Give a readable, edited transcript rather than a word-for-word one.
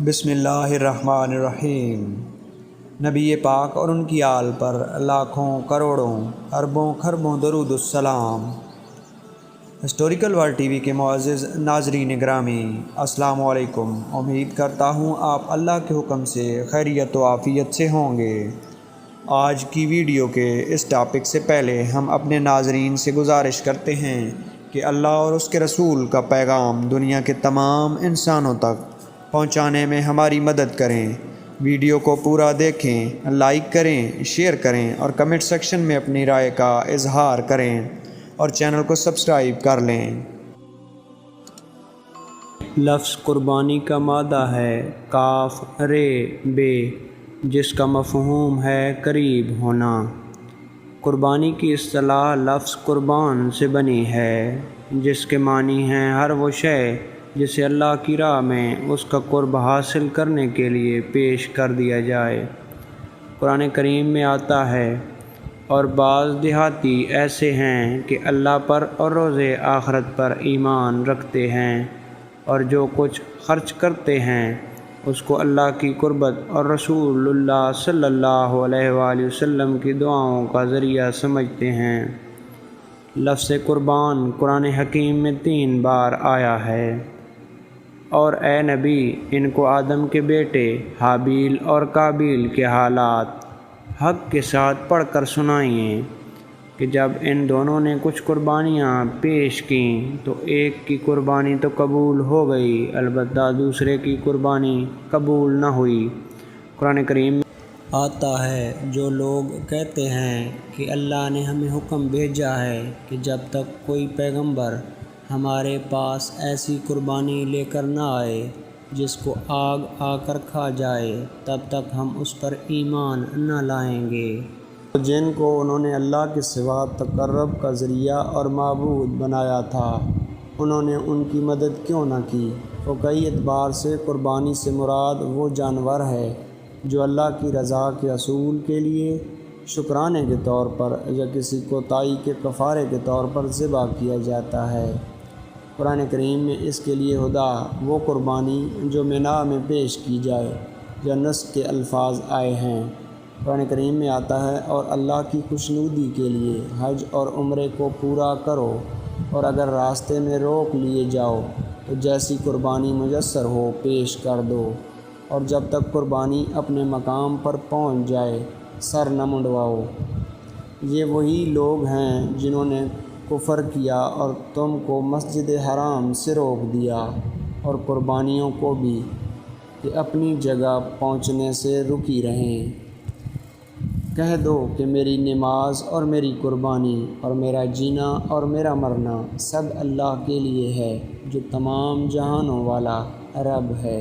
بسم اللہ الرحمن الرحیم۔ نبی پاک اور ان کی آل پر لاکھوں کروڑوں اربوں کھربوں درود السلام۔ ہسٹوریکل ورلڈ ٹی وی کے معزز ناظرین گرامی، السلام علیکم۔ امید کرتا ہوں آپ اللہ کے حکم سے خیریت و عافیت سے ہوں گے۔ آج کی ویڈیو کے اس ٹاپک سے پہلے ہم اپنے ناظرین سے گزارش کرتے ہیں کہ اللہ اور اس کے رسول کا پیغام دنیا کے تمام انسانوں تک پہنچانے میں ہماری مدد کریں۔ ویڈیو کو پورا دیکھیں، لائک کریں، شیئر کریں اور کمنٹ سیکشن میں اپنی رائے کا اظہار کریں اور چینل کو سبسکرائب کر لیں۔ لفظ قربانی کا مادہ ہے کاف رے بے، جس کا مفہوم ہے قریب ہونا۔ قربانی کی اصطلاح لفظ قربان سے بنی ہے، جس کے معنی ہیں ہر وہ شے جسے اللہ کی راہ میں اس کا قرب حاصل کرنے کے لیے پیش کر دیا جائے۔ قرآن کریم میں آتا ہے، اور بعض دیہاتی ایسے ہیں کہ اللہ پر اور روز آخرت پر ایمان رکھتے ہیں، اور جو کچھ خرچ کرتے ہیں اس کو اللہ کی قربت اور رسول اللہ صلی اللہ علیہ وآلہ وسلم کی دعاؤں کا ذریعہ سمجھتے ہیں۔ لفظ قربان قرآن حکیم میں 3 بار آیا ہے۔ اور اے نبی، ان کو آدم کے بیٹے حابیل اور قابیل کے حالات حق کے ساتھ پڑھ کر سنائیے کہ جب ان دونوں نے کچھ قربانیاں پیش کیں تو ایک کی قربانی تو قبول ہو گئی، البتہ دوسرے کی قربانی قبول نہ ہوئی۔ قرآن کریم میں آتا ہے، جو لوگ کہتے ہیں کہ اللہ نے ہمیں حکم بھیجا ہے کہ جب تک کوئی پیغمبر ہمارے پاس ایسی قربانی لے کر نہ آئے جس کو آگ آ کر کھا جائے، تب تک ہم اس پر ایمان نہ لائیں گے۔ جن کو انہوں نے اللہ کے سوا تقرب کا ذریعہ اور معبود بنایا تھا، انہوں نے ان کی مدد کیوں نہ کی؟ تو کئی اعتبار سے قربانی سے مراد وہ جانور ہے جو اللہ کی رضا کے حصول کے لیے شکرانے کے طور پر یا کسی کوتاہی کے کفارے کے طور پر ذبح کیا جاتا ہے۔ قرآن کریم میں اس کے لیے خدا وہ قربانی جو مینا میں پیش کی جائے یا نسک کے الفاظ آئے ہیں۔ قرآن کریم میں آتا ہے، اور اللہ کی خوشنودی کے لیے حج اور عمرے کو پورا کرو، اور اگر راستے میں روک لیے جاؤ تو جیسی قربانی میسر ہو پیش کر دو، اور جب تک قربانی اپنے مقام پر پہنچ جائے سر نہ منڈواؤ۔ یہ وہی لوگ ہیں جنہوں نے کفر کیا اور تم کو مسجد حرام سے روک دیا، اور قربانیوں کو بھی کہ اپنی جگہ پہنچنے سے رکی رہیں۔ کہہ دو کہ میری نماز اور میری قربانی اور میرا جینا اور میرا مرنا سب اللہ کے لیے ہے، جو تمام جہانوں والا رب ہے۔